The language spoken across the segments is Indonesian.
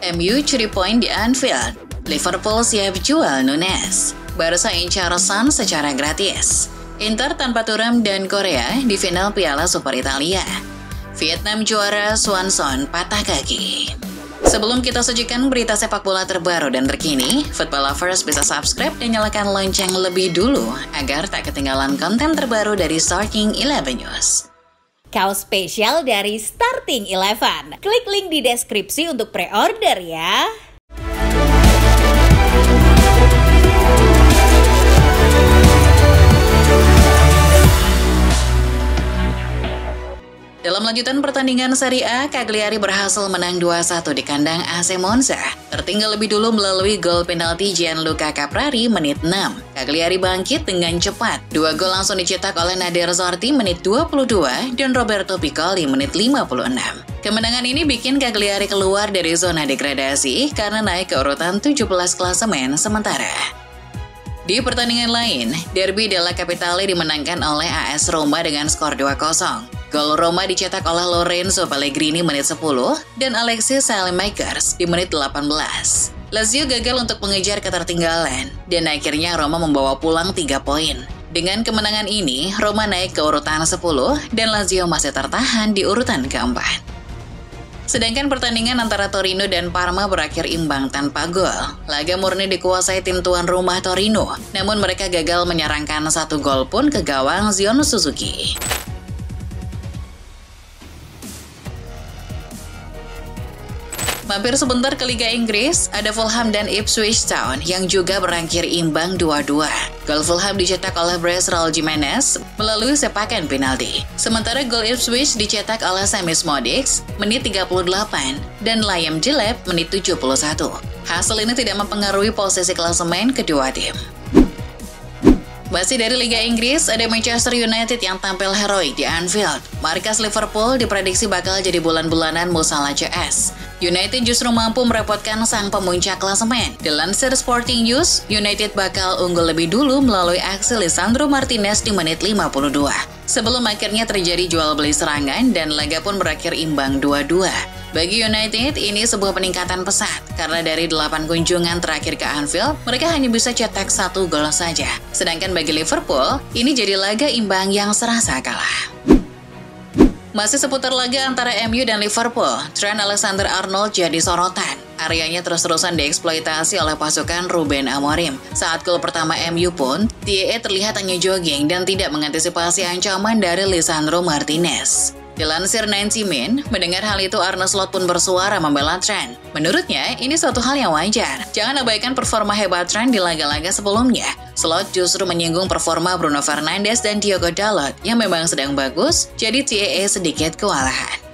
MU curi poin di Anfield. Liverpool siap jual Nunes. Barca incar Son secara gratis. Inter tanpa Thuram dan Korea di final Piala Super Italia. Vietnam juara, Swanson patah kaki. Sebelum kita sajikan berita sepak bola terbaru dan terkini, Football Lovers bisa subscribe dan nyalakan lonceng lebih dulu agar tak ketinggalan konten terbaru dari Starting 11 News. Kaos spesial dari Starting 11. Klik link di deskripsi untuk pre-order ya. Dalam lanjutan pertandingan Serie A, Cagliari berhasil menang 2-1 di kandang AC Monza. Tertinggal lebih dulu melalui gol penalti Gianluca Caprari menit 6. Cagliari bangkit dengan cepat. 2 gol langsung dicetak oleh Nader Zorti menit 22 dan Roberto Piccoli menit 56. Kemenangan ini bikin Cagliari keluar dari zona degradasi karena naik ke urutan 17 klasemen sementara. Di pertandingan lain, Derby della Capitale dimenangkan oleh AS Roma dengan skor 2-0. Gol Roma dicetak oleh Lorenzo Pellegrini menit 10 dan Alexis Saelemaekers di menit 18. Lazio gagal untuk mengejar ketertinggalan dan akhirnya Roma membawa pulang 3 poin. Dengan kemenangan ini, Roma naik ke urutan 10 dan Lazio masih tertahan di urutan keempat. Sedangkan pertandingan antara Torino dan Parma berakhir imbang tanpa gol. Laga murni dikuasai tim tuan rumah Torino, namun mereka gagal menyerangkan 1 gol pun ke gawang Zion Suzuki. Mampir sebentar ke Liga Inggris, ada Fulham dan Ipswich Town yang juga berakhir imbang 2-2. Gol Fulham dicetak oleh Bryce Raul Jimenez melalui sepakan penalti. Sementara gol Ipswich dicetak oleh Samis Modix menit 38 dan Liam Delap menit 71. Hasil ini tidak mempengaruhi posisi klasemen kedua tim. Masih dari Liga Inggris, ada Manchester United yang tampil heroik di Anfield. Markas Liverpool diprediksi bakal jadi bulan-bulanan Musala CS. United justru mampu merepotkan sang pemuncak klasemen. Dilansir Sporting News, United bakal unggul lebih dulu melalui aksi Lisandro Martinez di menit 52. Sebelum akhirnya terjadi jual beli serangan dan laga pun berakhir imbang 2-2. Bagi United, ini sebuah peningkatan pesat karena dari 8 kunjungan terakhir ke Anfield, mereka hanya bisa cetak 1 gol saja. Sedangkan bagi Liverpool, ini jadi laga imbang yang serasa kalah. Masih seputar laga antara MU dan Liverpool, Trent Alexander-Arnold jadi sorotan. Areanya terus-terusan dieksploitasi oleh pasukan Ruben Amorim. Saat gol pertama MU pun, TIE terlihat hanya jogging dan tidak mengantisipasi ancaman dari Lisandro Martinez. Dilansir 90 Min, mendengar hal itu Arne Slot pun bersuara membela Trent. Menurutnya, ini suatu hal yang wajar. Jangan abaikan performa hebat Trent di laga-laga sebelumnya. Slot justru menyinggung performa Bruno Fernandes dan Diogo Dalot yang memang sedang bagus, jadi TIE sedikit kewalahan.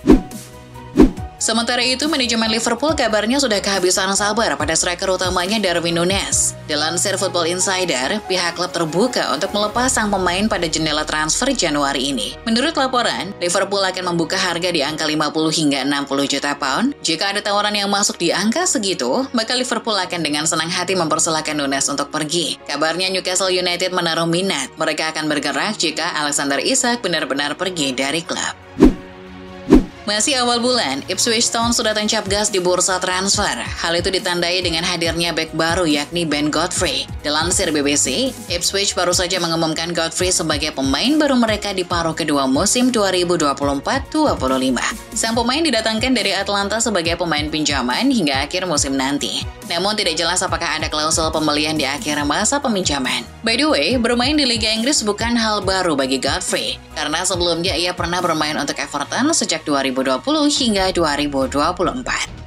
Sementara itu, manajemen Liverpool kabarnya sudah kehabisan sabar pada striker utamanya Darwin Núñez. Dilansir Football Insider, pihak klub terbuka untuk melepas sang pemain pada jendela transfer Januari ini. Menurut laporan, Liverpool akan membuka harga di angka 50 hingga 60 juta pound. Jika ada tawaran yang masuk di angka segitu, maka Liverpool akan dengan senang hati mempersilahkan Núñez untuk pergi. Kabarnya Newcastle United menaruh minat. Mereka akan bergerak jika Alexander Isak benar-benar pergi dari klub. Masih awal bulan, Ipswich Town sudah tancap gas di bursa transfer. Hal itu ditandai dengan hadirnya bek baru yakni Ben Godfrey. Dilansir BBC, Ipswich baru saja mengumumkan Godfrey sebagai pemain baru mereka di paruh kedua musim 2024-25. Sang pemain didatangkan dari Atlanta sebagai pemain pinjaman hingga akhir musim nanti. Namun tidak jelas apakah ada klausul pembelian di akhir masa peminjaman. By the way, bermain di Liga Inggris bukan hal baru bagi Godfrey, karena sebelumnya ia pernah bermain untuk Everton sejak 2020 hingga 2024.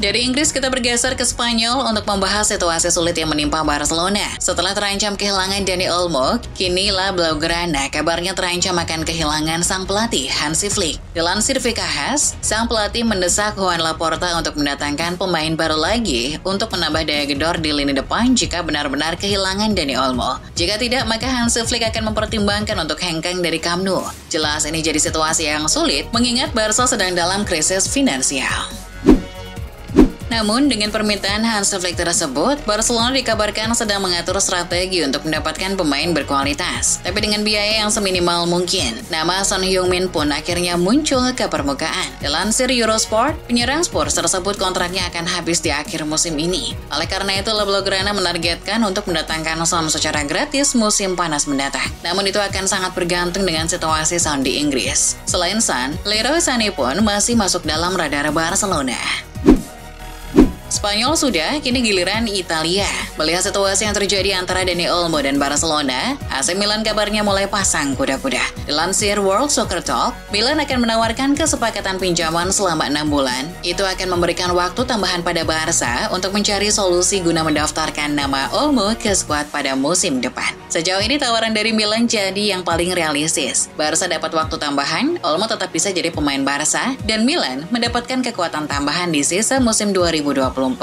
Dari Inggris kita bergeser ke Spanyol untuk membahas situasi sulit yang menimpa Barcelona. Setelah terancam kehilangan Dani Olmo, kini La Blaugrana kabarnya terancam akan kehilangan sang pelatih Hansi Flick. Dilansir VKHS, sang pelatih mendesak Joan Laporta untuk mendatangkan pemain baru lagi untuk menambah daya gedor di lini depan jika benar-benar kehilangan Dani Olmo. Jika tidak, maka Hansi Flick akan mempertimbangkan untuk hengkang dari Camp Nou. Jelas ini jadi situasi yang sulit mengingat Barca sedang dalam krisis finansial. Namun, dengan permintaan Hansi Flick tersebut, Barcelona dikabarkan sedang mengatur strategi untuk mendapatkan pemain berkualitas, tapi dengan biaya yang seminimal mungkin. Nama Son Heung-min pun akhirnya muncul ke permukaan. Dilansir Eurosport, penyerang Spurs tersebut kontraknya akan habis di akhir musim ini. Oleh karena itu, La Blaugrana menargetkan untuk mendatangkan Son secara gratis musim panas mendatang. Namun itu akan sangat bergantung dengan situasi Son di Inggris. Selain Son, Leroy Sané pun masih masuk dalam radar Barcelona. Spanyol sudah, kini giliran Italia. Melihat situasi yang terjadi antara Dani Olmo dan Barcelona, AC Milan kabarnya mulai pasang kuda-kuda. Dilansir World Soccer Talk, Milan akan menawarkan kesepakatan pinjaman selama 6 bulan. Itu akan memberikan waktu tambahan pada Barca untuk mencari solusi guna mendaftarkan nama Olmo ke skuad pada musim depan. Sejauh ini tawaran dari Milan jadi yang paling realistis. Barca dapat waktu tambahan, Olmo tetap bisa jadi pemain Barca, dan Milan mendapatkan kekuatan tambahan di sisa musim 2024-25.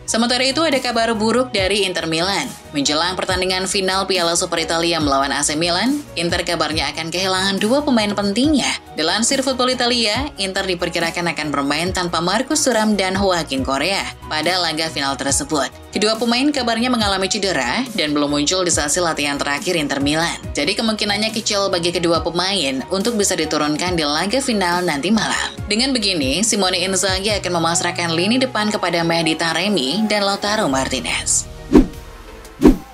Sementara itu ada kabar buruk dari Inter Milan. Menjelang pertandingan final Piala Super Italia melawan AC Milan, Inter kabarnya akan kehilangan 2 pemain pentingnya. Dilansir Football Italia, Inter diperkirakan akan bermain tanpa Marcus Thuram dan Joaquin Correa pada laga final tersebut. Kedua pemain kabarnya mengalami cedera dan belum muncul di sesi latihan terakhir Inter Milan. Jadi kemungkinannya kecil bagi kedua pemain untuk bisa diturunkan di laga final nanti malam. Dengan begini, Simone Inzaghi akan memasrahkan lini depan kepada Mehdi Taremi dan Lautaro Martinez.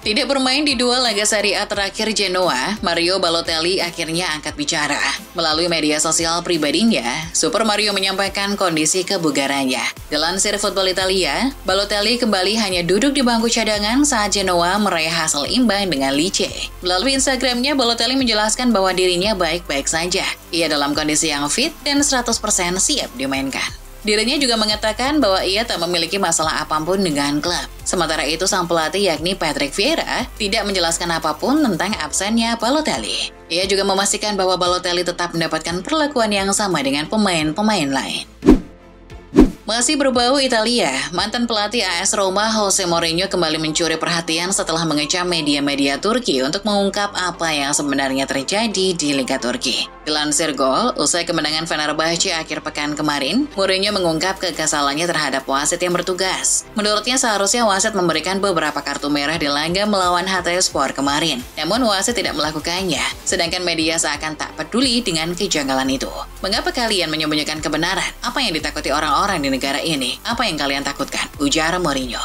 Tidak bermain di 2 laga Serie A terakhir Genoa, Mario Balotelli akhirnya angkat bicara. Melalui media sosial pribadinya, Super Mario menyampaikan kondisi kebugarannya. Dilansir Football Italia, Balotelli kembali hanya duduk di bangku cadangan saat Genoa meraih hasil imbang dengan Lecce. Melalui Instagramnya, Balotelli menjelaskan bahwa dirinya baik-baik saja. Ia dalam kondisi yang fit dan 100% siap dimainkan. Dirinya juga mengatakan bahwa ia tak memiliki masalah apapun dengan klub. Sementara itu, sang pelatih yakni Patrick Vieira tidak menjelaskan apapun tentang absennya Balotelli. Ia juga memastikan bahwa Balotelli tetap mendapatkan perlakuan yang sama dengan pemain-pemain lain. Masih berbau Italia, mantan pelatih AS Roma Jose Mourinho kembali mencuri perhatian setelah mengecam media-media Turki untuk mengungkap apa yang sebenarnya terjadi di Liga Turki. Dilansir Gol, usai kemenangan Fenerbahce akhir pekan kemarin, Mourinho mengungkap kekesalannya terhadap wasit yang bertugas. Menurutnya seharusnya wasit memberikan beberapa kartu merah di laga melawan Hatayspor kemarin. Namun wasit tidak melakukannya, sedangkan media seakan tak peduli dengan kejanggalan itu. Mengapa kalian menyembunyikan kebenaran? Apa yang ditakuti orang-orang di negara ini? Apa yang kalian takutkan? Ujar Mourinho.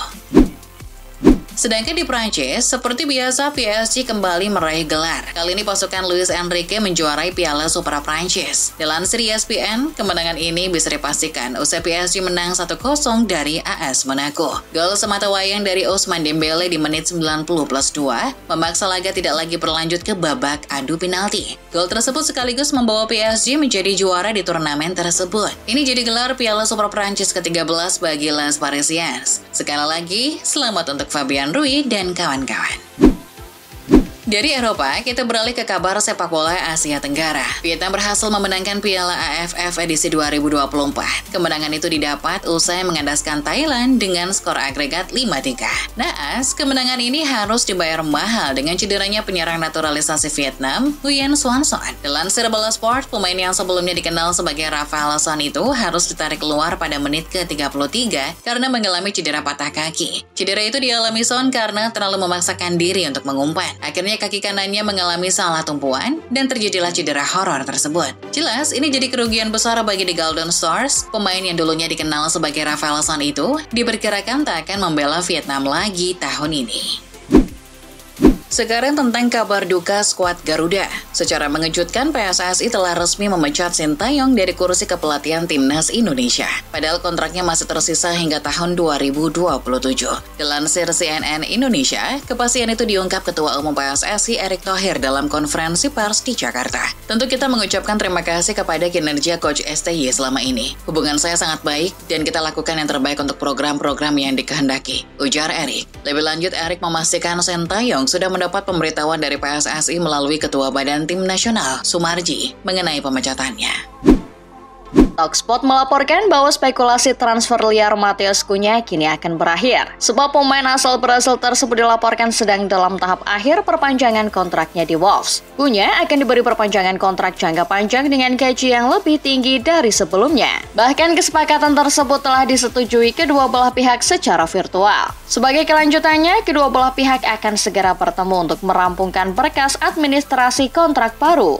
Sedangkan di Prancis, seperti biasa PSG kembali meraih gelar. Kali ini pasukan Luis Enrique menjuarai Piala Super Prancis. Dilansir ESPN, kemenangan ini bisa dipastikan usai PSG menang 1-0 dari AS Monaco. Gol sematawayang dari Ousmane Dembele di menit 90+2 memaksa laga tidak lagi berlanjut ke babak adu penalti. Gol tersebut sekaligus membawa PSG menjadi juara di turnamen tersebut. Ini jadi gelar Piala Super Prancis ke-13 bagi Les Parisiens. Sekali lagi, selamat untuk Fabian Rui dan kawan-kawan. Dari Eropa, kita beralih ke kabar sepak bola Asia Tenggara. Vietnam berhasil memenangkan Piala AFF edisi 2024. Kemenangan itu didapat usai mengandaskan Thailand dengan skor agregat 5-3. Naas, kemenangan ini harus dibayar mahal dengan cederanya penyerang naturalisasi Vietnam, Nguyen Xuan Son. Dilansir Bola Sport, pemain yang sebelumnya dikenal sebagai Rafael Son itu harus ditarik keluar pada menit ke-33 karena mengalami cedera patah kaki. Cedera itu dialami Son karena terlalu memaksakan diri untuk mengumpan. Akhirnya kaki kanannya mengalami salah tumpuan dan terjadilah cedera horor tersebut. Jelas, ini jadi kerugian besar bagi The Golden Stars. Pemain yang dulunya dikenal sebagai Rafael Son itu diperkirakan tak akan membela Vietnam lagi tahun ini. Sekarang tentang kabar duka skuad Garuda. Secara mengejutkan, PSSI telah resmi memecat Sintayong dari kursi kepelatihan Timnas Indonesia. Padahal kontraknya masih tersisa hingga tahun 2027. Dilansir CNN Indonesia, kepastian itu diungkap Ketua Umum PSSI Erick Thohir dalam konferensi pers di Jakarta. Tentu kita mengucapkan terima kasih kepada kinerja Coach STY selama ini. Hubungan saya sangat baik dan kita lakukan yang terbaik untuk program-program yang dikehendaki, ujar Erick. Lebih lanjut, Erick memastikan Sintayong sudah mendapat pemberitahuan dari PSSI melalui Ketua Badan Tim Nasional, Sumarji, mengenai pemecatannya. Talksport melaporkan bahwa spekulasi transfer liar Matheus Cunha kini akan berakhir, sebab pemain asal Brasil tersebut dilaporkan sedang dalam tahap akhir perpanjangan kontraknya di Wolves. Cunha akan diberi perpanjangan kontrak jangka panjang dengan gaji yang lebih tinggi dari sebelumnya. Bahkan kesepakatan tersebut telah disetujui kedua belah pihak secara virtual. Sebagai kelanjutannya, kedua belah pihak akan segera bertemu untuk merampungkan berkas administrasi kontrak baru.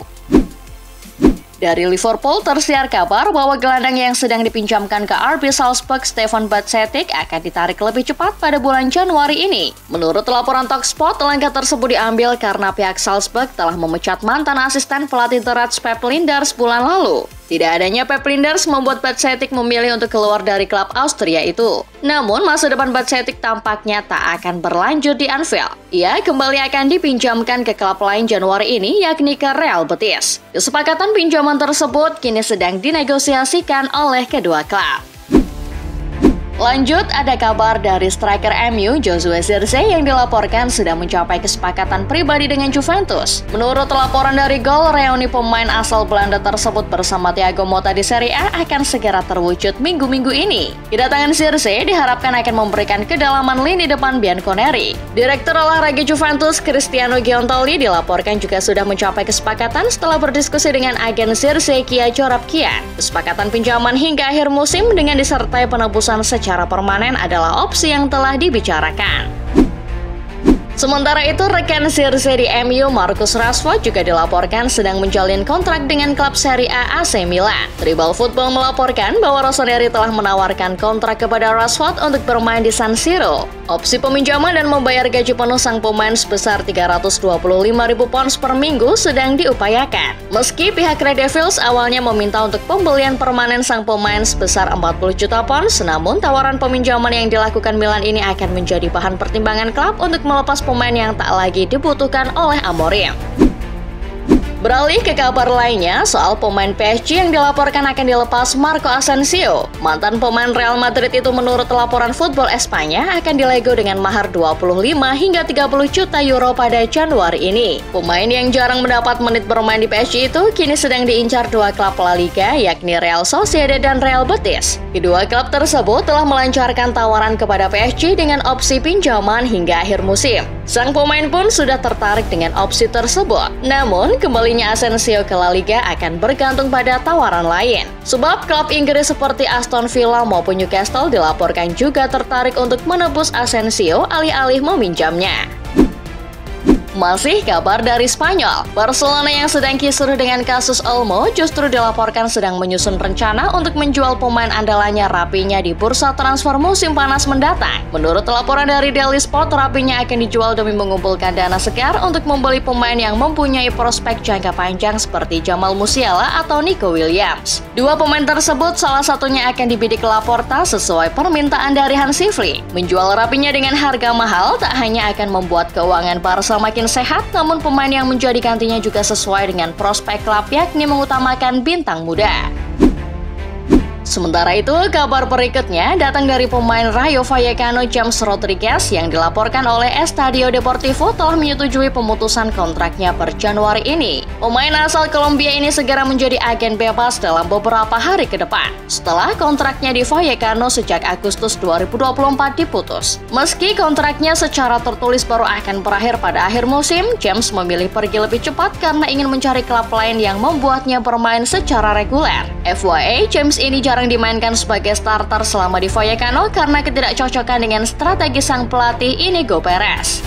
Dari Liverpool tersiar kabar bahwa gelandang yang sedang dipinjamkan ke RB Salzburg Stefan Bajcetic akan ditarik lebih cepat pada bulan Januari ini. Menurut laporan Talksport, langkah tersebut diambil karena pihak Salzburg telah memecat mantan asisten pelatih The Reds Pep Lijnders bulan lalu. Tidak adanya Pep Lijnders membuat Bajcetic memilih untuk keluar dari klub Austria itu. Namun, masa depan Bajcetic tampaknya tak akan berlanjut di Anfield. Ia kembali akan dipinjamkan ke klub lain Januari ini, yakni ke Real Betis. Kesepakatan pinjaman tersebut kini sedang dinegosiasikan oleh kedua klub. Lanjut, ada kabar dari striker MU Josue Zirkzee yang dilaporkan sudah mencapai kesepakatan pribadi dengan Juventus. Menurut laporan dari Goal, reuni pemain asal Belanda tersebut bersama Thiago Motta di Serie A akan segera terwujud minggu-minggu ini. Kedatangan Zirkzee diharapkan akan memberikan kedalaman lini depan Bianconeri. Direktur olahraga Juventus Cristiano Giuntoli dilaporkan juga sudah mencapai kesepakatan setelah berdiskusi dengan agen Zirkzee Kia Jorabkian. Kesepakatan pinjaman hingga akhir musim dengan disertai penebusan secara permanen adalah opsi yang telah dibicarakan. Sementara itu, rekan Zirkzee di MU Marcus Rashford juga dilaporkan sedang menjalin kontrak dengan klub Serie A AC Milan. Tribal Football melaporkan bahwa Rossoneri telah menawarkan kontrak kepada Rashford untuk bermain di San Siro. Opsi peminjaman dan membayar gaji penuh sang pemain sebesar 325.000 pounds per minggu sedang diupayakan. Meski pihak Red Devils awalnya meminta untuk pembelian permanen sang pemain sebesar 40 juta pounds, namun tawaran peminjaman yang dilakukan Milan ini akan menjadi bahan pertimbangan klub untuk melepas pemain yang tak lagi dibutuhkan oleh Amorim. Beralih ke kabar lainnya, soal pemain PSG yang dilaporkan akan dilepas Marco Asensio. Mantan pemain Real Madrid itu menurut laporan Football Espanya akan dilego dengan mahar 25 hingga 30 juta euro pada Januari ini. Pemain yang jarang mendapat menit bermain di PSG itu kini sedang diincar dua klub La Liga, yakni Real Sociedad dan Real Betis. Kedua klub tersebut telah melancarkan tawaran kepada PSG dengan opsi pinjaman hingga akhir musim. Sang pemain pun sudah tertarik dengan opsi tersebut. Namun, kembalinya Asensio ke La Liga akan bergantung pada tawaran lain. Sebab klub Inggris seperti Aston Villa maupun Newcastle dilaporkan juga tertarik untuk menebus Asensio alih-alih meminjamnya. Masih kabar dari Spanyol, Barcelona yang sedang kisruh dengan kasus Olmo justru dilaporkan sedang menyusun rencana untuk menjual pemain andalannya Rafinha di bursa transfer musim panas mendatang. Menurut laporan dari Daily Sport, Rafinha akan dijual demi mengumpulkan dana segar untuk membeli pemain yang mempunyai prospek jangka panjang seperti Jamal Musiala atau Nico Williams. Dua pemain tersebut salah satunya akan dibidik Laporta sesuai permintaan dari Hansi Flick. Menjual Rafinha dengan harga mahal tak hanya akan membuat keuangan Barca makin sehat, namun pemain yang menjadi gantinya juga sesuai dengan prospek klub, yakni mengutamakan bintang muda. Sementara itu, kabar berikutnya datang dari pemain Rayo Vallecano James Rodriguez yang dilaporkan oleh Estadio Deportivo telah menyetujui pemutusan kontraknya per Januari ini. Pemain asal Kolombia ini segera menjadi agen bebas dalam beberapa hari ke depan, setelah kontraknya di Vallecano sejak Agustus 2024 diputus. Meski kontraknya secara tertulis baru akan berakhir pada akhir musim, James memilih pergi lebih cepat karena ingin mencari klub lain yang membuatnya bermain secara reguler. FYI, James ini jarang dimainkan sebagai starter selama di Vallecano karena ketidakcocokan dengan strategi sang pelatih Inigo Perez.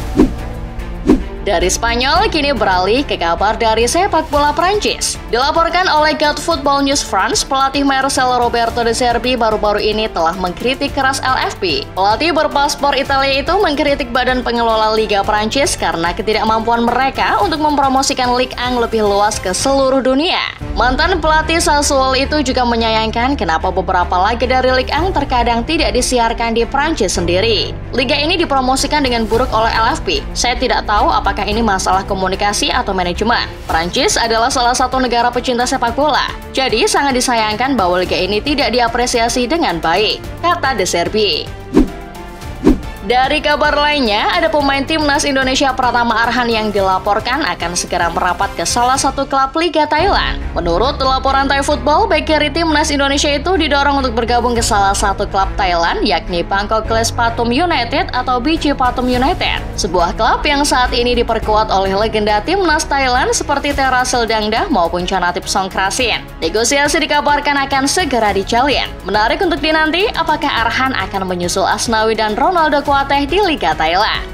Dari Spanyol, kini beralih ke kabar dari sepak bola Prancis. Dilaporkan oleh God Football News France, pelatih Marcelo Roberto De Zerbi baru-baru ini telah mengkritik keras LFP. Pelatih berpaspor Italia itu mengkritik badan pengelola Liga Prancis karena ketidakmampuan mereka untuk mempromosikan Ligue 1 lebih luas ke seluruh dunia. Mantan pelatih Sassuolo itu juga menyayangkan kenapa beberapa laga dari Ligue 1 terkadang tidak disiarkan di Prancis sendiri. Liga ini dipromosikan dengan buruk oleh LFP. Saya tidak tahu apakah ini masalah komunikasi atau manajemen. Prancis adalah salah satu negara pecinta sepak bola, jadi sangat disayangkan bahwa liga ini tidak diapresiasi dengan baik, kata De Zerbi. Dari kabar lainnya, ada pemain timnas Indonesia Pratama Arhan yang dilaporkan akan segera merapat ke salah satu klub Liga Thailand. Menurut laporan Thai Football, bek kiri timnas Indonesia itu didorong untuk bergabung ke salah satu klub Thailand, yakni Bangkok Glass Pathum United atau BG Pathum United. Sebuah klub yang saat ini diperkuat oleh legenda timnas Thailand seperti Terasil Dangda maupun Chanatip Songkrasin. Negosiasi dikabarkan akan segera dijalin. Menarik untuk dinanti, apakah Arhan akan menyusul Asnawi dan Ronaldo Kuateh di Liga Thailand.